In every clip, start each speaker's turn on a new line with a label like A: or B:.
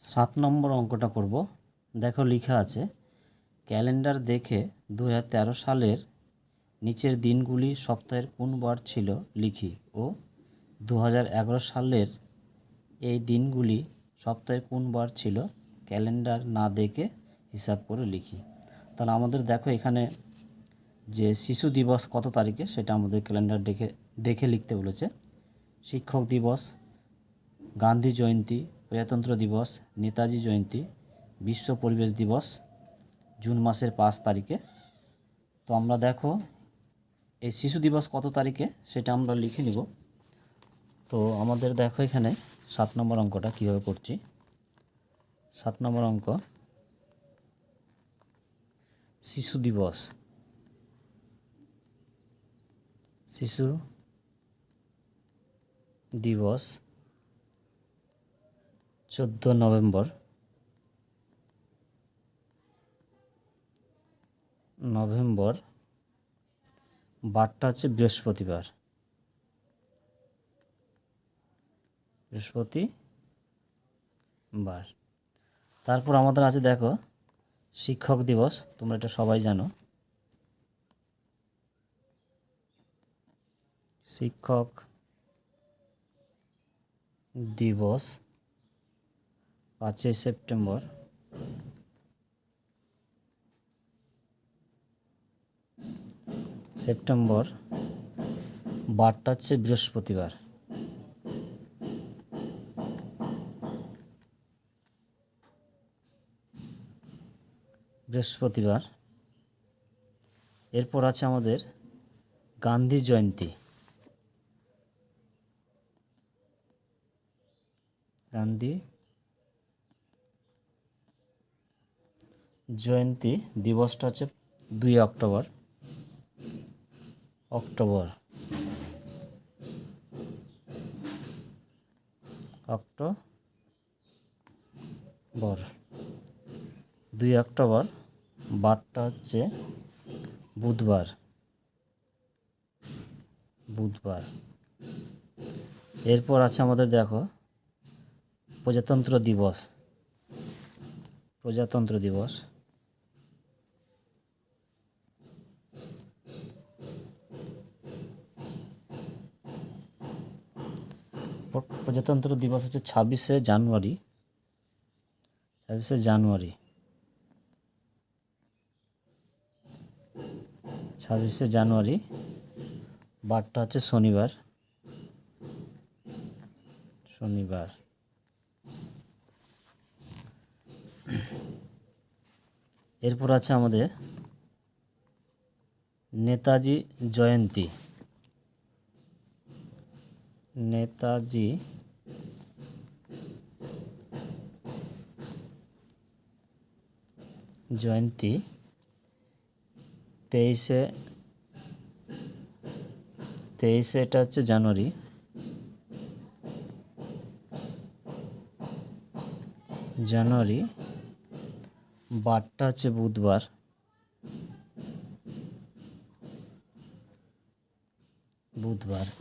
A: 7 নম্বর অঙ্কটা করব। দেখো লেখা আছে ক্যালেন্ডার দেখে 2013 সালের নিচের দিনগুলি সপ্তাহের কোন বার ছিল লিখি ও 2011 সালের এই দিনগুলি সপ্তাহের কোন বার ছিল ক্যালেন্ডার না দেখে হিসাব করে লিখি। তাহলে আমাদের দেখো এখানে যে শিশু দিবস কত তারিখে সেটা আমাদের ক্যালেন্ডার দেখে লিখতে বলেছে। শিক্ষক দিবস, গান্ধী জয়ন্তী, প্রজাতন্ত্র দিবস, নেতাজি জয়ন্তী, বিশ্ব পরিবেশ দিবস জুন মাসের 5 তারিখে। তো আমরা দেখো এই শিশু দিবস কত তারিখে সেটা আমরা লিখে নিব। তো আমাদের দেখো এখানে 7 নম্বর অঙ্কটা কীভাবে করছি। 7 নম্বর অঙ্ক, শিশু দিবস। শিশু দিবস 14 নভেম্বর। বারটা হচ্ছে বৃহস্পতিবার। তারপর আমাদের আছে দেখো শিক্ষক দিবস, তোমরা এটা সবাই জানো। শিক্ষক দিবস 5 সেপ্টেম্বর। বারটা হচ্ছে বৃহস্পতিবার। এরপর আছে আমাদের গান্ধী জয়ন্তী। দিবসটা হচ্ছে 2 অক্টোবর। October 2 October. বারটা হচ্ছে বুধবার। এরপর আছে আমাদের দেখো প্রজাতন্ত্র দিবস। প্রজাতন্ত্র দিবস হচ্ছে 26শে জানুয়ারি। বারটা হচ্ছে শনিবার। এরপর আছে আমাদের নেতাজি জয়ন্তী। নেতাজি 23শে এটা হচ্ছে জানুয়ারি। বারটা হচ্ছে বুধবার।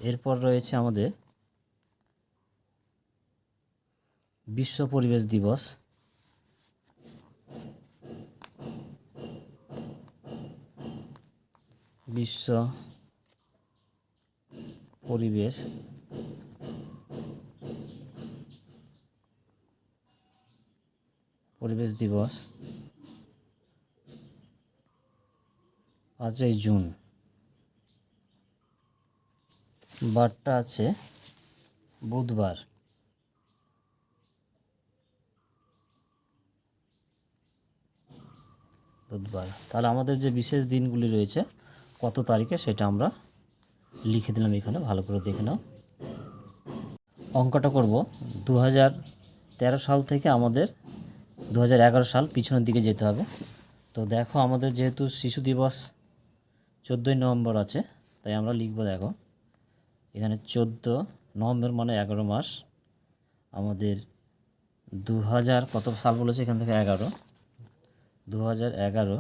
A: এরপর রয়েছে আমাদের বিশ্ব পরিবেশ দিবস। পরিবেশ দিবস 5 জুন। বারটা আছে বুধবার। তাহলে আমাদের যে বিশেষ দিনগুলি রয়েছে কত তারিখে সেটা আমরা লিখে দিলাম এখানে, ভালো করে দেখে নাও। অঙ্কটা করব 2013 সাল থেকে আমাদের 2011 সাল পিছনের দিকে যেতে হবে। তো দেখো আমাদের যেহেতু শিশু দিবস 14 নভেম্বর আছে, তাই আমরা লিখব দেখো এখানে 14 নভেম্বর মানে 11 মাস। আমাদের 2000 কত সাল বলেছে এখান থেকে 2011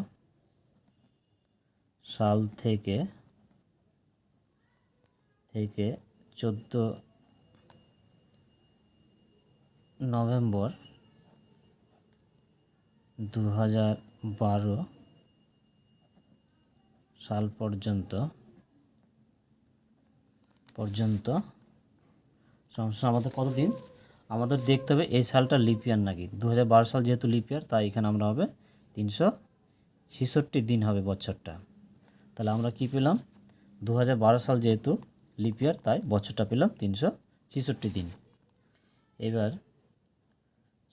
A: সাল থেকে 14 নভেম্বর 2012 সাল পর্যন্ত সমস্যা আমাদের কত দিন আমাদের দেখতে হবে এই সালটা লিপ ইয়ার নাকি। 2012 সাল যেহেতু লিপ ইয়ার, তাই এখানে আমরা হবে 366 দিন হবে বছরটা। তাহলে আমরা কি পেলাম, 2012 সাল যেহেতু লিপ ইয়ার তাই বছরটা পেলাম 366 দিন। এবার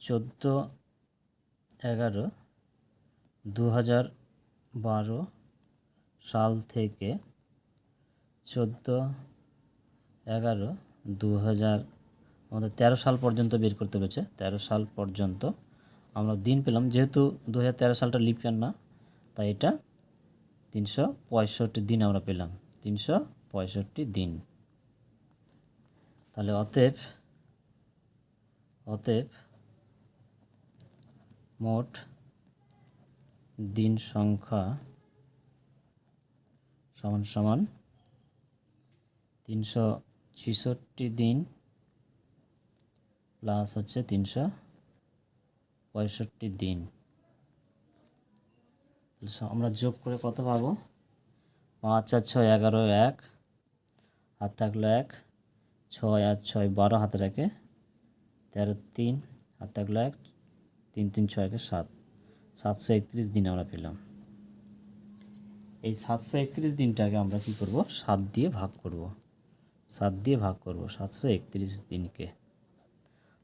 A: 14/11/2012 সাল থেকে 14/11/2000 আমাদের 13 সাল পর্যন্ত বের করতে হয়েছে। 13 সাল পর্যন্ত আমরা দিন পেলাম, যেহেতু 2013 সালটা লিপ ইয়ার না, তাই এটা 365 দিন আমরা পেলাম, 365 দিন। তাহলে অতএব মোট দিন সংখ্যা সমান সমান 366 দিন প্লাস হচ্ছে 365 দিন। আমরা যোগ করে কত পাবো, 5 আর 6 11, 1 হাত থাকলো 1, 6 আর 6 12 হাতে রাখে 13, 3 হাত থাকলো 1, 3 3 6 7, 731 দিন আমরা পেলাম। এই 731 দিনটাকে আমরা কি করব, 7 দিয়ে ভাগ করব, 731 দিনকে।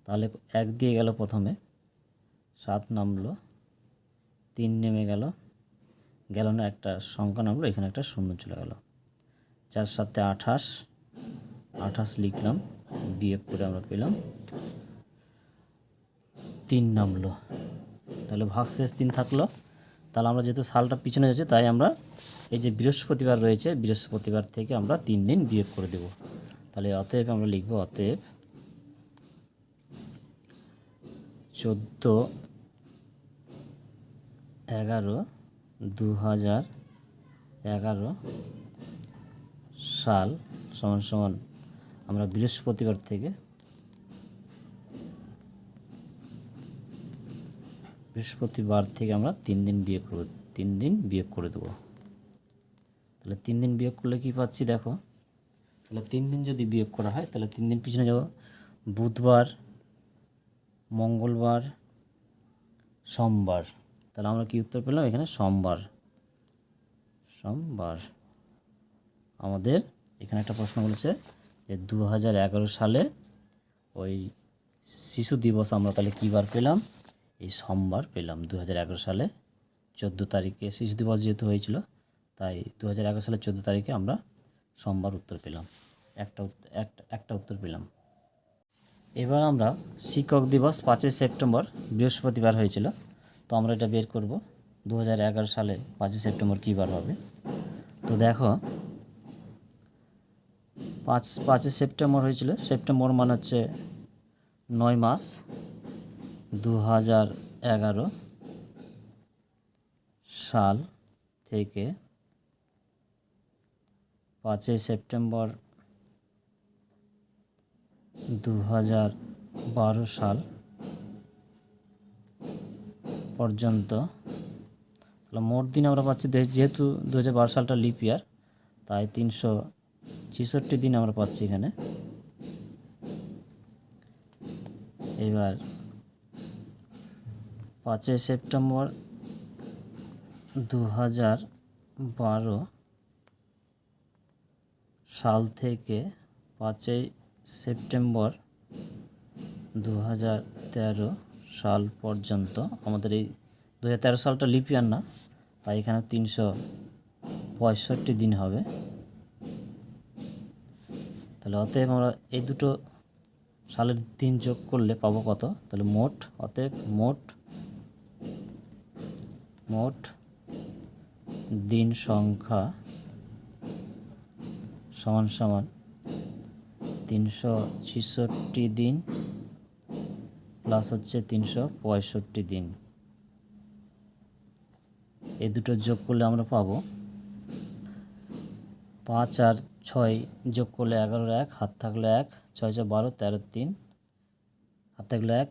A: তাহলে 1 দিয়ে গেল প্রথমে, 7 নামলো, 3 নেমে গেল না, একটা সংখ্যা নামলো, এখানে একটা শূন্য চলে গেল। 4 7 28 লিখলাম, বিয়োগ করে আমরা পেলাম 3 নামলো। তাহলে ভাগশেষ 3 থাকলো। তাহলে আমরা যেহেতু সালটা পিছনে যাচ্ছে, তাই আমরা এই যে বৃহস্পতিবার রয়েছে, বৃহস্পতিবার থেকে আমরা 3 দিন বিয়োগ করে দেব। তাহলে অতএব আমরা লিখব, অতএব 14/11/2011 সাল সমান আমরা বৃহস্পতিবার থেকে আমরা 3 দিন বিয়োগ করে দেবো। তাহলে 3 দিন বিয়োগ করলে কি পাচ্ছি দেখো, তাহলে 3 দিন যদি বিয়োগ করা হয়, তাহলে 3 দিন পিছনে যাব, বুধবার, মঙ্গলবার, সোমবার। তাহলে আমরা কি উত্তর পেলাম, এখানে সোমবার। আমাদের এখানে একটা প্রশ্ন বলেছে যে 2011 সালে ওই শিশু দিবস আমরা তাহলে কী বার পেলাম, এই সোমবার পেলাম। 2011 সালে 14 তারিখে শিশু দিবস যেহেতু হয়েছিল, তাই 2011 সালে 14 তারিখে আমরা সোমবার উত্তর পেলাম, একটা উত্তর পেলাম। এবার আমরা শিক্ষক দিবস 5 সেপ্টেম্বর বৃহস্পতিবার হয়েছিল, তো আমরা এটা বের করব 2011 সালে 5 সেপ্টেম্বর কী বার হবে। তো দেখো 5 সেপ্টেম্বর হয়েছিল, সেপ্টেম্বর মানে হচ্ছে 9 মাস। 2011 সাল থেকে 5 সেপ্টেম্বর 2012 সাল পর্যন্ত, তাহলে মোট দিন আমরা পাচ্ছি, যেহেতু 2012 সালটা লিপ ইয়ার, তাই 366 দিন আমরা পাচ্ছি এখানে। এবার 5 সেপ্টেম্বর 2012 সাল থেকে 5 সেপ্টেম্বর 2013 সাল পর্যন্ত আমাদের এই 2013 সালটা লিপ ইয়ার না, তাই এখানে 365 দিন হবে। তাহলে অতএব আমরা এই দুটো সালের দিন যোগ করলে পাবো কত, তাহলে অতএব মোট দিন সংখ্যা সমান 366 দিন প্লাস হচ্ছে 365 দিন। এই দুটো যোগ করলে আমরা পাবো 5 আর 6 যোগ করলে 11, 1 হাত থাকলে 1, 6 6 12, 13 3 হাত থাকলে 1,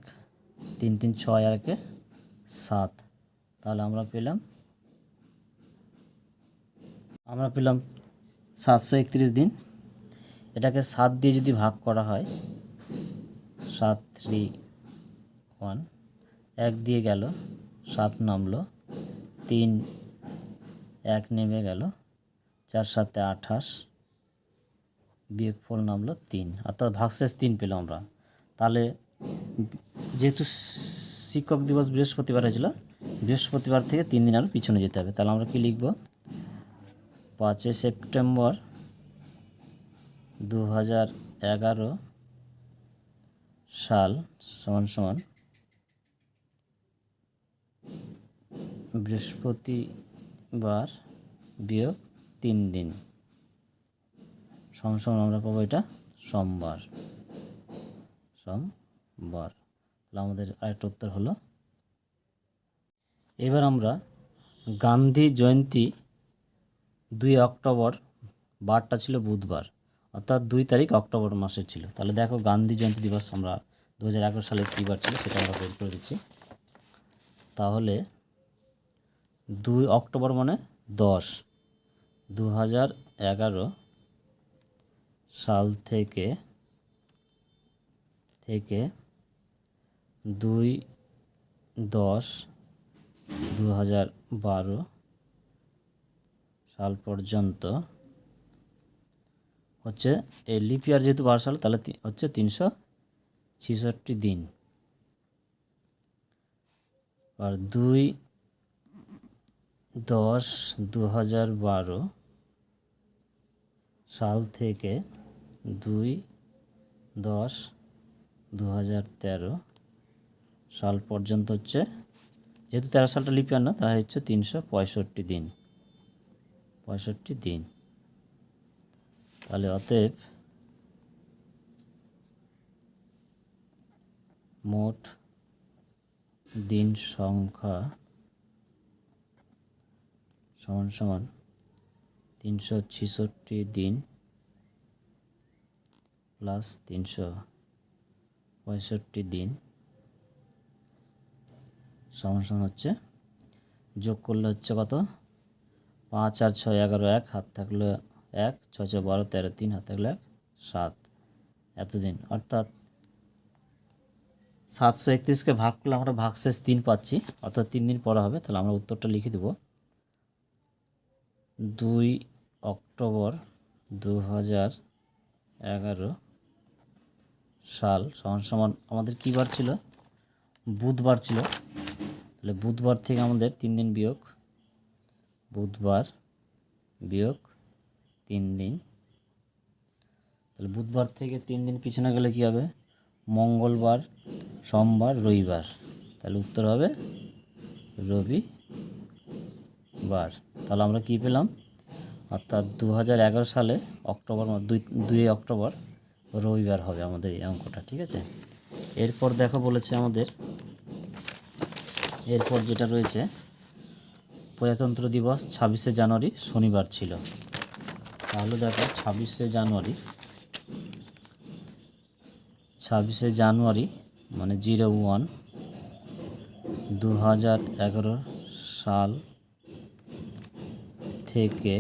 A: 3 3 6 আর 1 7, তাহলে আমরা পেলাম 731 দিন। এটাকে 7 দিয়ে যদি ভাগ করা হয়, 7 3 1, 1 দিয়ে গেল, 7 নামলো, 3 1 নেমে গেল, 4 7 28, বিয়োগফল নামলো 3, অর্থাৎ ভাগশেষ 3 পেলাম আমরা। তাহলে যেহেতু শিক্ষক দিবস বৃহস্পতিবার হয়েছিল, বৃহস্পতিবার থেকে 3 দিন আরও পিছনে যেতে হবে। তাহলে আমরা কি লিখব? 5 সেপ্টেম্বর 2011 সাল সমান সমান বৃহস্পতিবার বিয়োগ 3 দিন সমান সমান আমরা পাবো এটা সোমবার। তাহলে আমাদের আরেকটা উত্তর হলো। এবার আমরা গান্ধী জয়ন্তী 2 অক্টোবর, বারটা ছিল বুধবার, অর্থাৎ 2 তারিখ অক্টোবর মাসের ছিল। তাহলে দেখো গান্ধী জয়ন্তী দিবস আমরা 2011 সালে কী বার ছিল সেটা আমরা বের করে দিচ্ছি। তাহলে 2 অক্টোবর মানে 10, 2011 সাল থেকে 2/10/2012 সাল পর্যন্ত হচ্ছে এই লিপ ইয়ার, যেহেতু 12 সাল তাহলে হচ্ছে 366 দিন। আর 2/10/2012 সাল থেকে 2/10/2013 সাল পর্যন্ত হচ্ছে, যেহেতু 13 সালটা লিপ ইয়ার না, তাহলে হচ্ছে 365 দিন, 65 দিন। তাহলে অতএব মোট দিন সংখ্যা সমান সমান 366 দিন প্লাস 365 দিন সমান সমান হচ্ছে, যোগ করলে হচ্ছে কত? 5 আর 6 11, 1 হাত থাকলে 1, 6 6 12 13, 3 হাত থাকলে 1, 7, এতদিন। অর্থাৎ 731কে ভাগ করলে আমরা ভাগশেষ 3 পাচ্ছি, অর্থাৎ 3 দিন পরে হবে। তাহলে আমরা উত্তরটা লিখে দেব 2 অক্টোবর 2011 সাল সমান সমান আমাদের কী বার ছিল? বুধবার ছিল। তাহলে বুধবার থেকে আমাদের 3 দিন বিয়োগ, বুধবার বিয়োগ 3 দিন। তাহলে বুধবার থেকে 3 দিন পিছনে গেলে কী হবে? মঙ্গলবার, সোমবার, রবিবার। তাহলে উত্তর হবে রবিবার। তাহলে আমরা কি পেলাম? অর্থাৎ 2011 সালে অক্টোবর 2 অক্টোবর রবিবার হবে আমাদের এই অঙ্কটা। ঠিক আছে, এরপর দেখো বলেছে আমাদের, এরপর যেটা রয়েছে প্রজাতন্ত্র দিবস 26শে জানুয়ারি শনিবার ছিল। তাহলে দেখো 26শে জানুয়ারি মানে 01 2011 সাল থেকে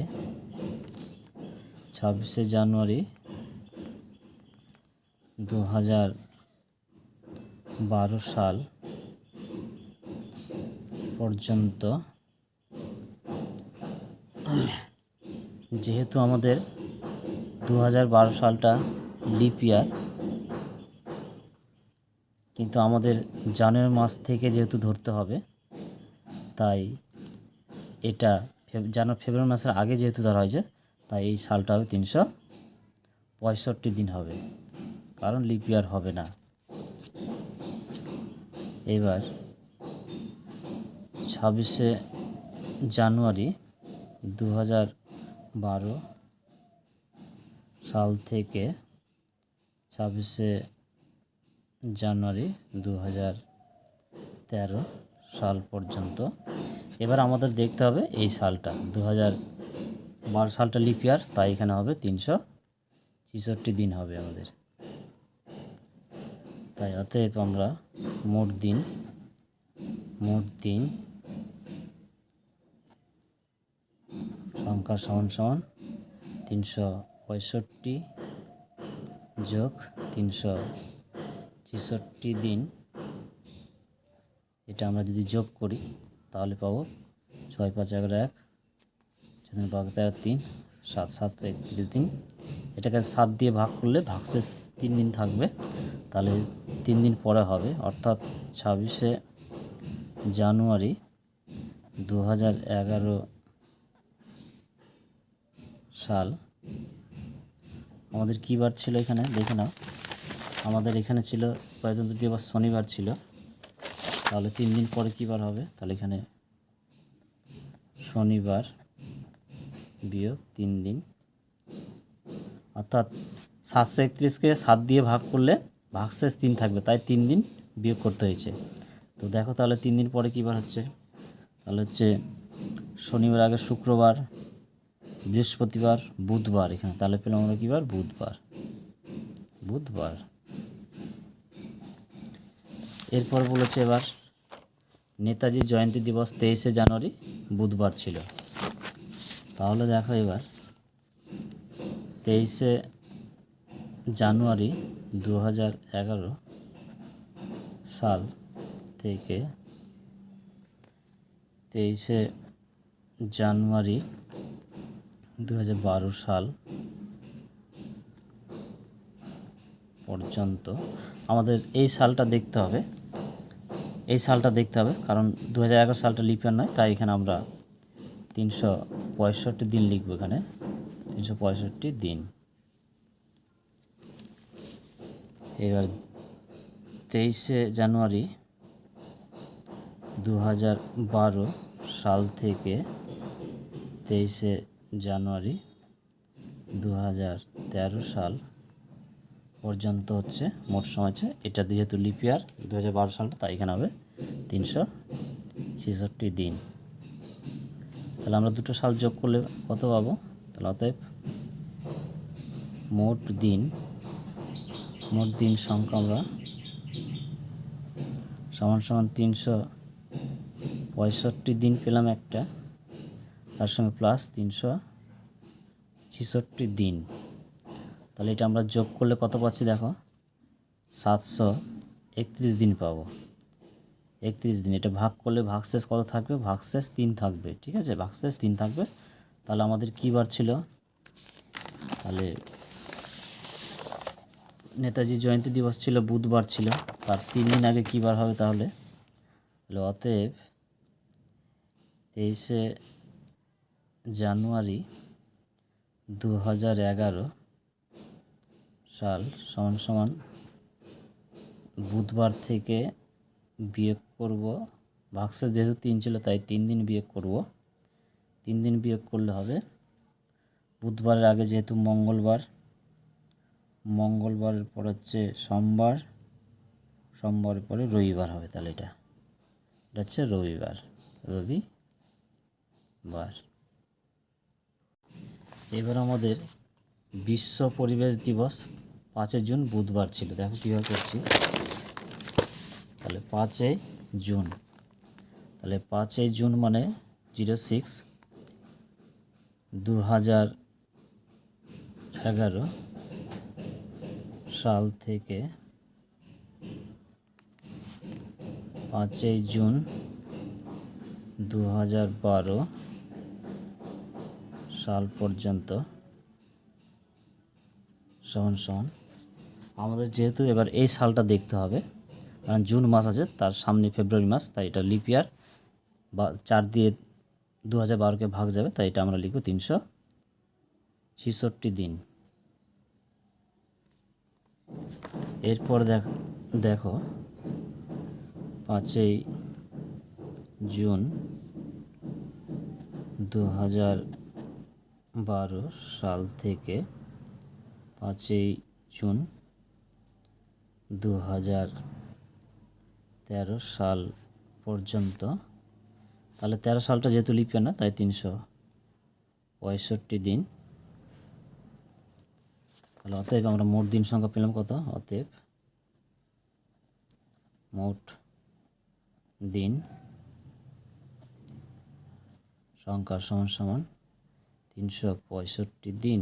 A: 26শে জানুয়ারি 2012 সাল পর্যন্ত, যেহেতু আমাদের 2012 সালটা লিপ ইয়ার, কিন্তু আমাদের জানুয়ারি মাস থেকে যেহেতু ধরতে হবে, তাই এটা ফেব্রুয়ারি মাসের আগে যেহেতু ধরা হয়েছে, তাই এই সালটা হবে 365 দিন হবে, কারণ লিপ ইয়ার হবে না। এবার 26শে জানুয়ারি 2012 সাল থেকে 26শে জানুয়ারি 2013 সাল পর্যন্ত। এবার আমাদের দেখতে হবে এই সালটা 2012 সালটা লিপ ইয়ার, তাই এখানে হবে 366 দিন হবে আমাদের। তাই অতএব আমরা মোট দিন সংখ্যা সমান সমান 365 যোগ 366 দিন। এটা আমরা যদি যোগ করি তাহলে পাবো 6 5 11 1 4 13 3 7 7 31 দিন। এটাকে 7 দিয়ে ভাগ করলে ভাগশেষ 3 দিন থাকবে, তাহলে 3 দিন পরে হবে, অর্থাৎ 26শে জানুয়ারি 2011 সাল। আমাদের কী বার ছিল এখানে দেখে নাও, আমাদের এখানে ছিল প্রজাতন্ত্র দিবস শনিবার ছিল, তাহলে 3 দিন পরে কী বার হবে, তাহলে এখানে শনিবার বিয়োগ 3 দিন, অর্থাৎ 731কে 7 দিয়ে ভাগ করলে ভাগশেষ 3 থাকবে, তাই 3 দিন বিয়োগ করতে হয়েছে। তো দেখো তাহলে 3 দিন পরে কী বার হচ্ছে, তাহলে হচ্ছে শনিবার আগে শুক্রবার, বৃহস্পতিবার, বুধবার, এখানে তাহলে পেলাম আমরা কী বার, বুধবার। এরপর বলেছে এবার নেতাজি জয়ন্তী দিবস 23শে জানুয়ারি বুধবার ছিল, তাহলে দেখো এবার 23শে জানুয়ারি 2011 সাল থেকে 23শে জানুয়ারি 2012 সাল পর্যন্ত আমাদের এই সালটা দেখতে হবে, কারণ 2011 সালটা লিপ ইয়ার নয়, তাই এখানে আমরা 365 দিন লিখব, এখানে 365 দিন। এবার 23শে জানুয়ারি 2012 সাল থেকে 23শে জানুয়ারি 2013 সাল পর্যন্ত হচ্ছে মোট সময় হচ্ছে, এটা যেহেতু লিপ ইয়ার 2012 সালটা, তাই এখানে হবে 366 দিন। তাহলে আমরা দুটো সাল যোগ করলে কত পাবো, তাহলে অতএব মোট দিন সংখ্যা আমরা সমান সমান 365 দিন পেলাম একটা, তার সঙ্গে প্লাস 366 দিন। তাহলে এটা আমরা যোগ করলে কত পাচ্ছি দেখো, 731 দিন পাবো, 31 দিন। এটা ভাগ করলে ভাগশেষ কত থাকবে, ভাগশেষ 3 থাকবে, ঠিক আছে, ভাগশেষ 3 থাকবে। তাহলে আমাদের কী বার ছিল, তাহলে নেতাজি জয়ন্তী দিবস ছিল বুধবার ছিল, তার 3 দিন আগে কী বার হবে, তাহলে অতএব 23শে জানুয়ারি 2011 সাল সমান সমান বুধবার থেকে বিয়োগ করব, ভাগশেষ যেহেতু 3 ছিল তাই 3 দিন বিয়োগ করব, 3 দিন বিয়োগ করলে হবে বুধবারের আগে যেহেতু মঙ্গলবারের পর হচ্ছে সোমবার, সোমবারের পরে রবিবার হবে, তাহলে এটা হচ্ছে রবিবার। এবার আমাদের বিশ্ব পরিবেশ দিবস 5 জুন বুধবার ছিল, দেখো কীভাবে করছি, তাহলে 5 জুন, তাহলে 5 জুন মানে 06 2011 সাল থেকে 5 জুন 2012 সাল পর্যন্ত সমান সমান আমাদের যেহেতু এবার এই সালটা দেখতে হবে, কারণ জুন মাস আছে, তার সামনে ফেব্রুয়ারি মাস, তাই এটা লিপ ইয়ার বা 4 দিয়ে 2012কে ভাগ যাবে, তাই এটা আমরা লিখব 366 দিন। এরপর দেখো 5 জুন 2012 সাল থেকে 5 জুন 2013 সাল পর্যন্ত, তাহলে 13 সালটা যেহেতু লিপ ইয়ার না, তাই 365 দিন। তাহলে অতএব আমরা মোট দিন সংখ্যা পেলাম কত, অতএব মোট দিন সংখ্যা সমান সমান 365 দিন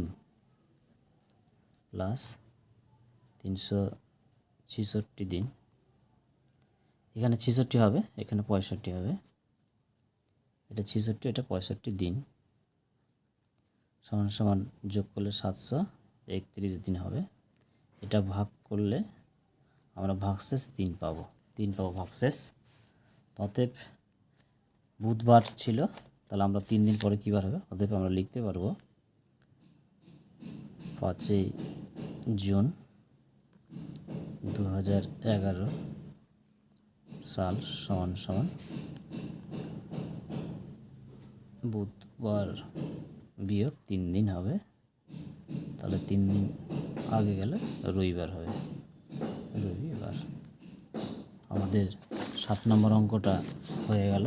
A: প্লাস 366 দিন, এখানে 66 হবে, এখানে 65 হবে, এটা 66 এটা 65 দিন, সমান সমান যোগ করলে 731 দিন হবে। এটা ভাগ করলে আমরা ভাগশেষ 3 পাবো, 3 পাবো ভাগশেষ। অতএব বুধবার ছিল, তাহলে আমরা 3 দিন পরে কী বার হবে, অতএব আমরা লিখতে পারবো 5ই জুন 2011 সাল সমান সমান বুধবার বিয়োগ 3 দিন হবে, তাহলে 3 দিন আগে গেলে রবিবার হবে, রবিবার। আমাদের 7 নম্বর অঙ্কটা হয়ে গেল।